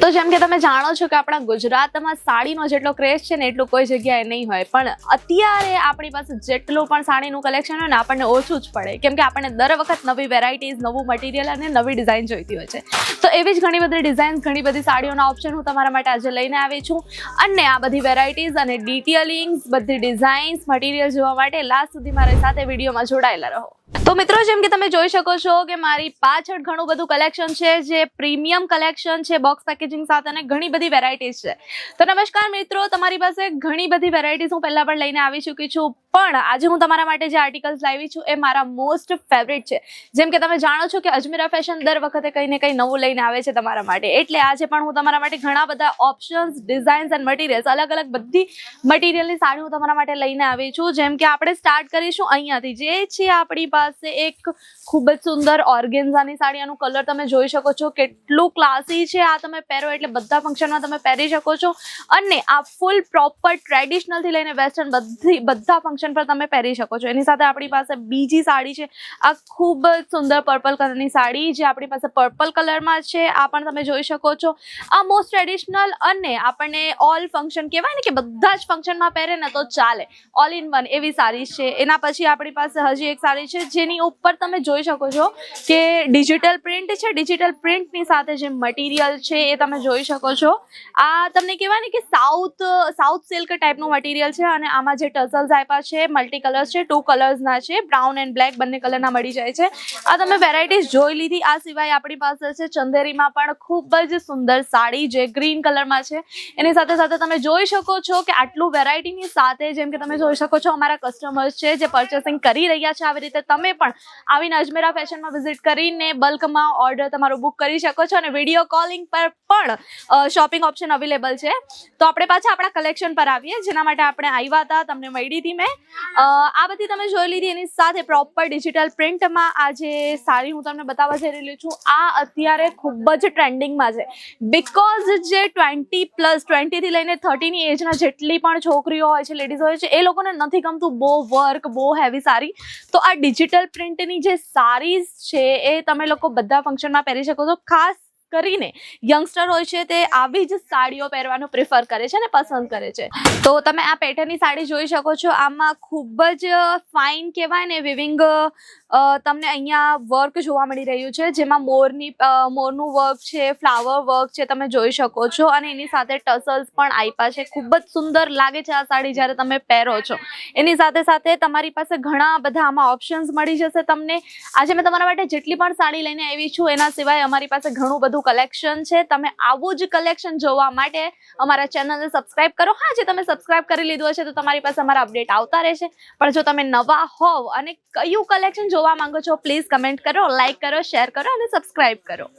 તો જેમ કે તમે જાણો છો કે આપણા ગુજરાતમાં સાડીનો જેટલો ક્રેઝ છે ને એટલું કોઈ જગ્યાએ નહીં હોય, પણ અત્યારે આપણી પાસે જેટલું પણ સાડીનું કલેક્શન હોય ને આપણને ઓછું જ પડે, કેમ કે આપણને દર વખત નવી વેરાયટીઝ, નવું મટીરિયલ અને નવી ડિઝાઇન જોઈતી હોય છે. તો એવી જ ઘણી બધી ડિઝાઇન્સ, ઘણી બધી સાડીઓના ઓપ્શન હું તમારા માટે આજે લઈને આવી છું. અને આ બધી વેરાયટીઝ અને ડિટેલિંગ્સ, બધી ડિઝાઇન્સ, મટીરિયલ જોવા માટે લાસ્ટ સુધી મારી સાથે વિડીયોમાં જોડાયેલા રહો. તો મિત્રો, જેમ કે તમે જોઈ શકો છો કે મારી પાછળ ઘણું બધું કલેક્શન છે, જે પ્રીમિયમ કલેક્શન છે, બોક્સ પેકેજિંગ સાથે, અને ઘણી બધી વેરાયટીઝ છે. તો નમસ્કાર મિત્રો, તમારી પાસે ઘણી બધી વેરાયટીઝ હું પહેલા પણ લઈને આવી ચૂકી છું, પણ આજે હું તમારા માટે જે આર્ટિકલ્સ લાવી છું એ મારા મોસ્ટ ફેવરિટ છે. જેમ કે તમે જાણો છો કે અજમેરા ફેશન દર વખતે કંઈ ને કંઈ નવું લઈને આવે છે તમારા માટે, એટલે આજે પણ હું તમારા માટે ઘણા બધા ઓપ્શન્સ, ડિઝાઇન્સ એન્ડ મટીરિયલ્સ, અલગ અલગ બધી મટીરિયલની સાડી હું તમારા માટે લઈને આવી છું. જેમ કે આપણે સ્ટાર્ટ કરીશું અહીંયાથી, જે છે આપણી પાસે એક ખૂબ જ સુંદર ઓર્ગેન્ઝાની સાડી. આનું કલર તમે જોઈ શકો છો, કેટલું ક્લાસી છે. આ તમે પહેરો એટલે બધા ફંક્શનમાં તમે પહેરી શકો છો, અને આ ફૂલ પ્રોપર ટ્રેડિશનલ થી લઈને વેસ્ટર્ન બધા ફંક્શન પર તમે પહેરી શકો છો. એની સાથે આપણી પાસે બીજી સાડી છે, આ ખૂબ જ સુંદર પર્પલ કલરની સાડી, જે આપણી પાસે પર્પલ કલરમાં છે. આ પણ તમે જોઈ શકો છો. આ મોસ્ટ ટ્રેડિશનલ અને આપણને ઓલ ફંક્શન કહેવાય ને, કે બધા જ ફંક્શનમાં પહેરે ને તો ચાલે, ઓલ ઇન વન એવી સાડી છે. એના પછી આપણી પાસે હજી એક સાડી છે, જેની ઉપર તમે જોઈ શકો છો કે ડિજિટલ પ્રિન્ટ છે. ડિજિટલ પ્રિન્ટની સાથે જે મટીરિયલ છે એ તમે જોઈ શકો છો. આ તમને કહેવાય ને કે સાઉથ સિલ્ક ટાઈપનું મટીરિયલ છે, અને આમાં જે ટસલ્સ આપ્યા છે મલ્ટી કલર્સ છે, 2 કલર્સના છે, બ્રાઉન એન્ડ બ્લેક બંને કલરના મળી જાય છે. આ તમે વેરાયટીઝ જોઈ લીધી. આ સિવાય આપણી પાસે છે ચંદેરીમાં પણ ખૂબ જ સુંદર સાડી, જે ગ્રીન કલરમાં છે. એની સાથે સાથે તમે જોઈ શકો છો કે આટલું વેરાયટીની સાથે, જેમ કે તમે જોઈ શકો છો, અમારા કસ્ટમર્સ છે જે પરચેસિંગ કરી રહ્યા છે. આવી રીતે તમે પણ આવીને અજમેરા ફેશનમાં વિઝિટ કરીને બલ્કમાં ઓર્ડર તમારો બુક કરી શકો છો, અને વિડીયો કોલિંગ પર પણ શોપિંગ ઓપ્શન અવેલેબલ છે. તો આપણે પાછા આપણા કલેક્શન પર આવીએ, જેના માટે આપણે આવ્યા હતા, તમને મળી હતી મેં. આ બધી તમે જોઈ લીધી. એની સાથે પ્રોપર ડિજિટલ પ્રિન્ટમાં આ જે સાડી હું તમને બતાવવા જઈ રહી છું, આ અત્યારે ખૂબ જ ટ્રેન્ડિંગમાં છે. બિકોઝ જે 20+ થી લઈને 30ની એજના જેટલી પણ છોકરીઓ હોય છે, લેડીઝ હોય છે, એ લોકોને નથી ગમતું બહુ વર્ક, બહુ હેવી સાડી. તો આ ડિજિટલ પ્રિન્ટની જે સાડીઝ છે એ તમે લોકો બધા ફંક્શનમાં પહેરી શકો છો. ખાસ કરીને યંગસ્ટર હોય છે તે આવી જ સાડીઓ પહેરવાનું પ્રિફર કરે છે ને પસંદ કરે છે. તો તમે આ પેટર્નની સાડી જોઈ શકો છો. આમાં ખૂબ જ ફાઇન કહેવાય ને, વિવિંગ તમને અહીંયા વર્ક જોવા મળી રહ્યું છે, જેમાં મોરનું વર્ક છે, ફ્લાવર વર્ક છે, તમે જોઈ શકો છો. અને એની સાથે ટસલ્સ પણ આપ્યા છે. ખૂબ જ સુંદર લાગે છે આ સાડી જ્યારે તમે પહેરો છો. એની સાથે સાથે તમારી પાસે ઘણા બધા આમાં ઓપ્શન્સ મળી જશે તમને. આજે મેં તમારા માટે જેટલી પણ સાડી લઈને આવી છું, એના સિવાય અમારી પાસે ઘણું બધું કલેક્શન છે. તમે આવું જ કલેક્શન જોવા માટે અમારા ચેનલને સબસ્ક્રાઇબ કરો. હા, જે તમે સબસ્ક્રાઇબ કરી લીધું હશે તો તમારી પાસે અમારા અપડેટ આવતા રહેશે, પણ જો તમે નવા હોવ અને કયું કલેક્શન જોવા માંગો છો, પ્લીઝ કમેન્ટ કરો, લાઈક કરો, શેર કરો અને સબસ્ક્રાઇબ કરો.